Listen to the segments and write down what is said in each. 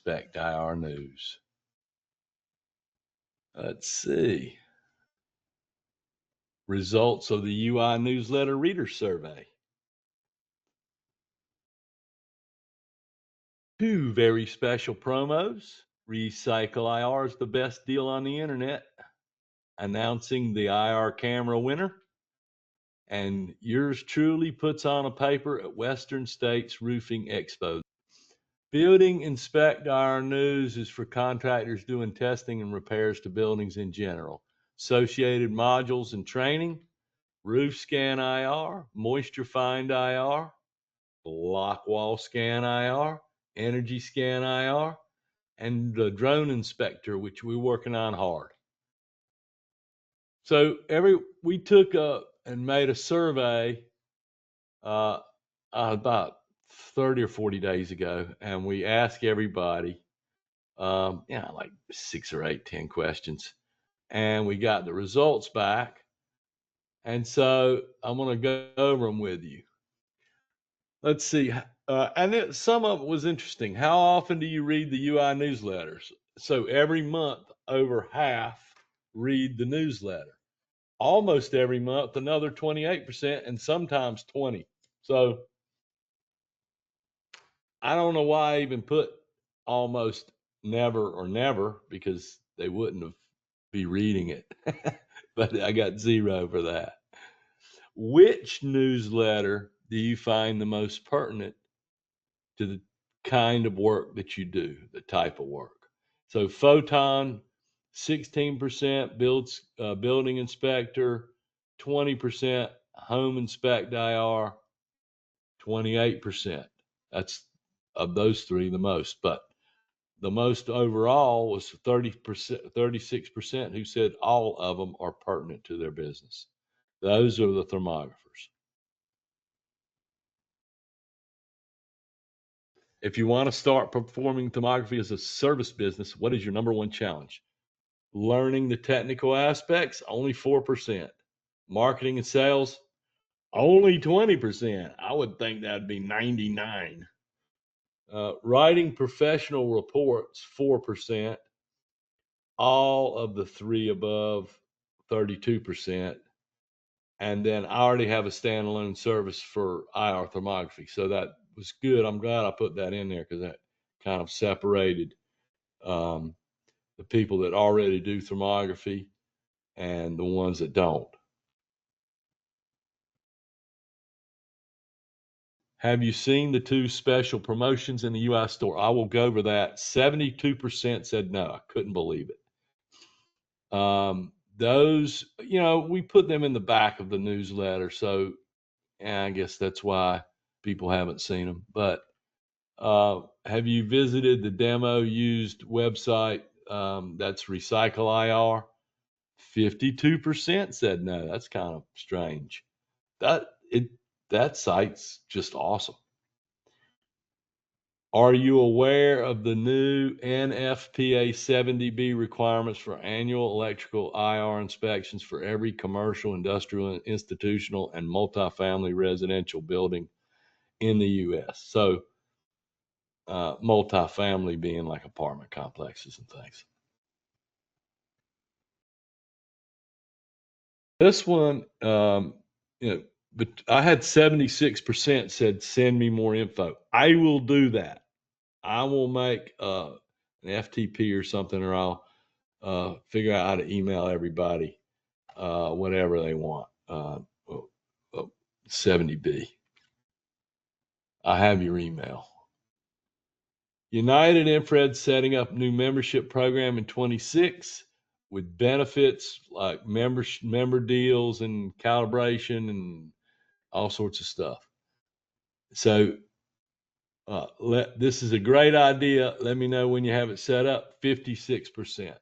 Inspect IR News. Let's see. Results of the UI Newsletter Reader Survey. 2 very special promos. Recycle IR is the best deal on the internet. Announcing the IR camera winner. And yours truly puts on a paper at Western States Roofing Expo. Building Inspect IR News is for contractors doing testing and repairs to buildings in general. Associated modules and training, Roof Scan IR, Moisture Find IR, Block Wall Scan IR, Energy Scan IR, and the Drone Inspector, which we're working on hard. So we took and made a survey about 30 or 40 days ago, and we asked everybody, like 6 or 8, 10 questions, and we got the results back. And so I'm going to go over them with you. Let's see. Some of it was interesting. How often do you read the UI newsletters? So every month, over half read the newsletter. Almost every month, another 28%, and sometimes 20%. So I don't know why I even put almost never or never, because they wouldn't be reading it. But I got 0 for that. Which newsletter do you find the most pertinent to the kind of work that you do, the type of work? So Photon, 16% building inspector, 20% home inspect IR, 28%. That's of those 3 the most, but the most overall was 30%, 36% who said all of them are pertinent to their business. Those are the thermographers. If you want to start performing thermography as a service business, what is your number 1 challenge? Learning the technical aspects, only 4%. Marketing and sales, only 20%. I would think that'd be 99. Writing professional reports, 4%. All of the 3 above, 32%. And then I already have a standalone service for IR thermography. So that was good. I'm glad I put that in there, because that kind of separated the people that already do thermography and the ones that don't. Have you seen the 2 special promotions in the UI store? I will go over that. 72% said no. I couldn't believe it. Those, we put them in the back of the newsletter. So I guess that's why people haven't seen them. But have you visited the demo used website? That's Recycle IR. 52% said no. That's kind of strange. That site's just awesome. Are you aware of the new NFPA 70B requirements for annual electrical IR inspections for every commercial, industrial, institutional, and multifamily residential building in the U.S.? So multifamily being like apartment complexes and things. This one, but I had 76% said send me more info. I will do that. I will make an FTP or something, or I'll figure out how to email everybody whatever they want. 70B. I have your email. United Infrared setting up new membership program in 26 with benefits like member deals and calibration and all sorts of stuff. So this is a great idea. Let me know when you have it set up. 56%.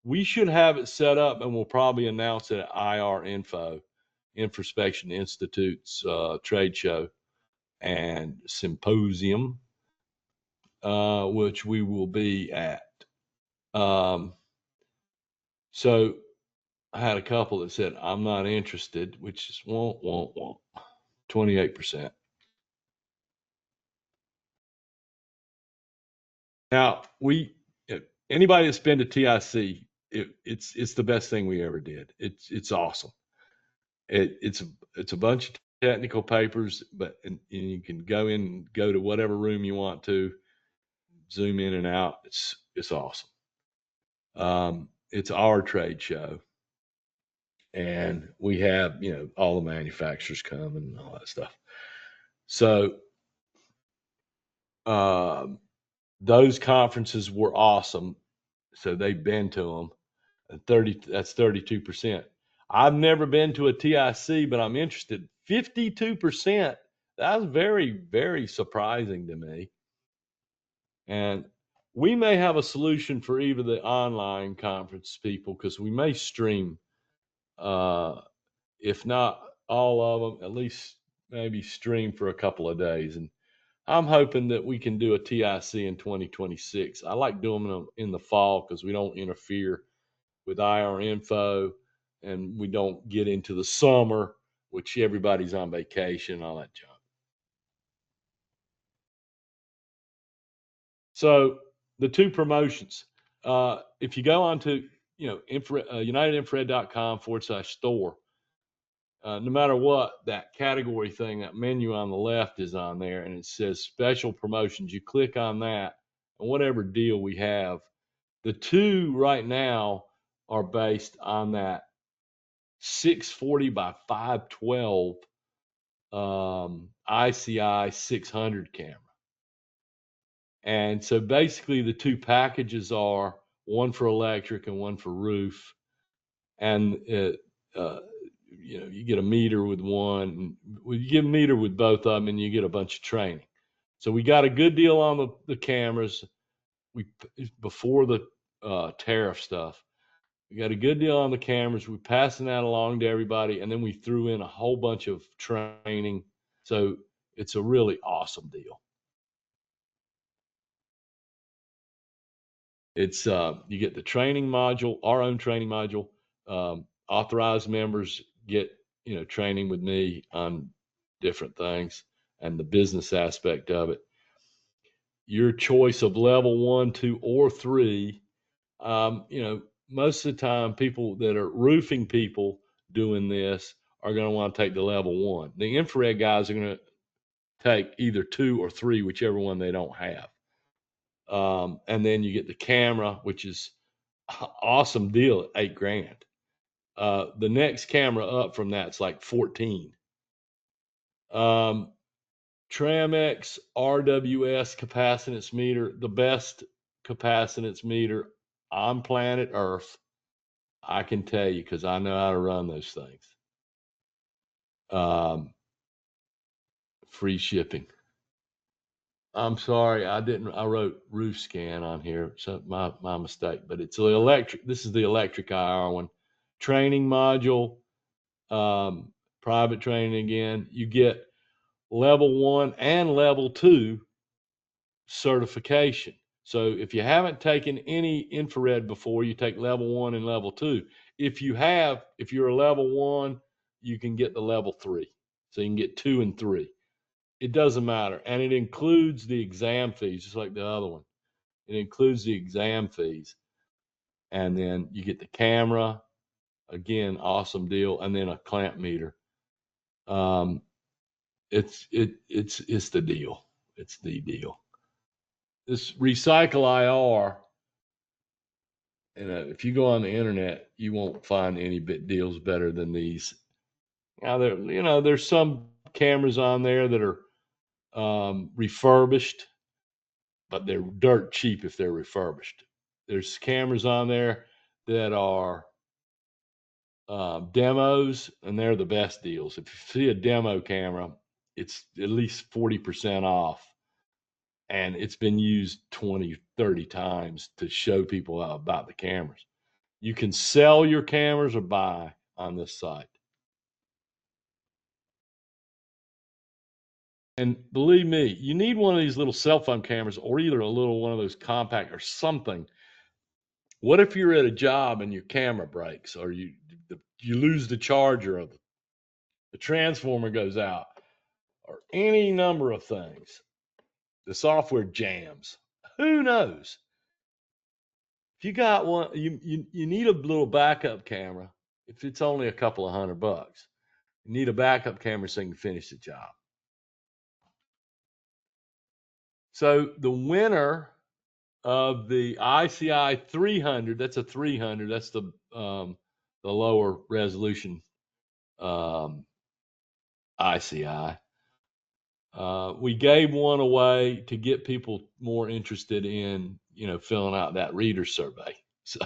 We should have it set up, and we'll probably announce it at IR Info, Infraspection Institute's trade show and symposium, which we will be at. So I had a couple that said, I'm not interested, which is 28%. Now, anybody that's been to TIC, it's the best thing we ever did. It's awesome. It's a bunch of technical papers, but and you can go to whatever room you want to, zoom in and out. It's awesome. It's our trade show, and we have all the manufacturers come and all that stuff. So um, those conferences were awesome. So they've been to them. 32%. I've never been to a TIC, but I'm interested. 52%. That's very, very surprising to me. And we may have a solution for even the online conference people because we may stream, uh, if not all of them, at least maybe stream for a couple of days. And I'm hoping that we can do a TIC in 2026. I like doing them in the fall because we don't interfere with IR info and we don't get into the summer, which everybody's on vacation and all that junk. So the two promotions, if you go on to unitedinfrared.com/store, no matter what, that category thing, that menu on the left is on there and it says special promotions. You click on that and whatever deal we have, the two right now are based on that 640 by 512 ICI 600 camera. And so basically the two packages are one for electric and one for roof. And you get a meter with one. You get a meter with both of them, and you get a bunch of training. So we got a good deal on the cameras. Before the tariff stuff, we got a good deal on the cameras. We're passing that along to everybody, and then we threw in a whole bunch of training. So it's a really awesome deal. It's you get the training module, our own training module. Authorized members get training with me on different things and the business aspect of it. Your choice of level 1, 2, or 3. Most of the time, people that are roofing people doing this are going to want to take the level 1. The infrared guys are going to take either 2 or 3, whichever one they don't have. And then you get the camera, which is awesome deal at $8,000. The next camera up from that's like 14. Tramex RWS capacitance meter, the best capacitance meter on planet Earth. I can tell you because I know how to run those things. Um, Free shipping. I'm sorry, I didn't. I wrote roof scan on here, so my mistake. But it's the electric. This is the electric IR one. Training module, private training again. You get level 1 and level 2 certification. So if you haven't taken any infrared before, you take level 1 and level 2. If you're a level 1, you can get the level 3. So you can get 2 and 3. It doesn't matter. And it includes the exam fees, just like the other one. It includes the exam fees. And then you get the camera, again, awesome deal, and then a clamp meter. It's the deal. It's the deal. This Recycle IR, and if you go on the internet, you won't find any bit deals better than these. Now there's some cameras on there that are refurbished, but they're dirt cheap if they're refurbished. There's cameras on there that are demos, and they're the best deals. If you see a demo camera, it's at least 40% off. And it's been used 20, 30 times to show people about the cameras. You can sell your cameras or buy on this site. And believe me, you need one of these little cell phone cameras or either a little one of those compact or something. What if you're at a job and your camera breaks or you lose the charger or the transformer goes out or any number of things? The software jams. Who knows? If you got one, you need a little backup camera. If it's only a couple of $100, you need a backup camera so you can finish the job. So the winner of the ICI 300, that's a 300, that's the lower resolution ICI. We gave one away to get people more interested in, filling out that reader survey. So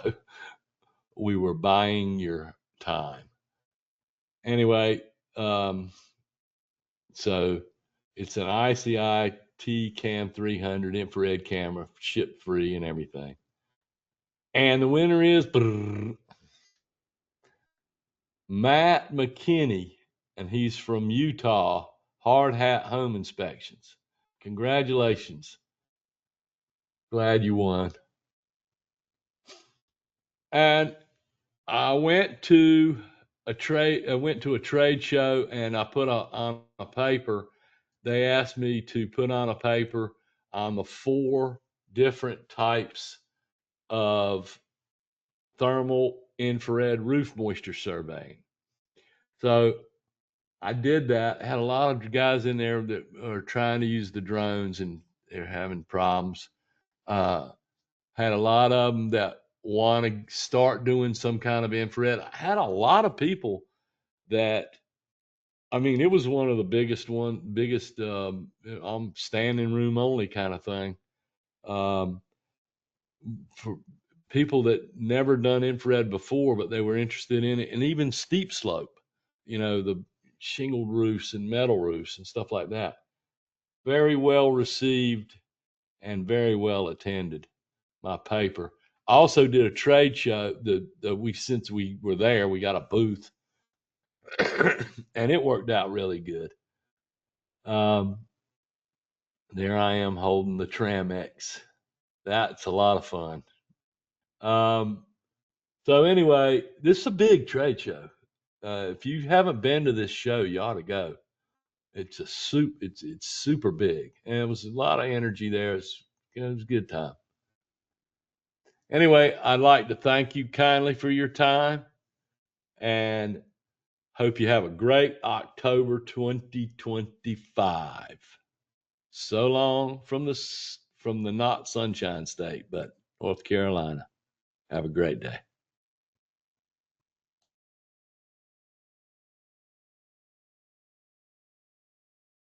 we were buying your time. Anyway, so it's an ICI T-Cam 300 infrared camera, ship free and everything. And the winner is Matt McKinney, and he's from Utah, Hard Hat Home Inspections. Congratulations. Glad you won. And I went to a trade show, and I put on a paper. They asked me to put on a paper on the 4 different types of thermal infrared roof moisture surveying. So I did that. I had a lot of guys in there that are trying to use the drones and they're having problems. Had a lot of them that want to start doing some kind of infrared. I had a lot of people that, I mean, it was one of the biggest standing room only kind of thing. For people that never done infrared before, but they were interested in it, and even steep slope, the shingled roofs and metal roofs and stuff like that. Very well received and very well attended, my paper. I also did a trade show. Since we were there, we got a booth, and it worked out really good. There I am holding the Tramex. That's a lot of fun. So anyway, this is a big trade show. If you haven't been to this show, you ought to go. It's super big, and it was a lot of energy there. It was a good time. Anyway, I'd like to thank you kindly for your time, and hope you have a great October 2025. So long from the not sunshine state, but North Carolina. Have a great day.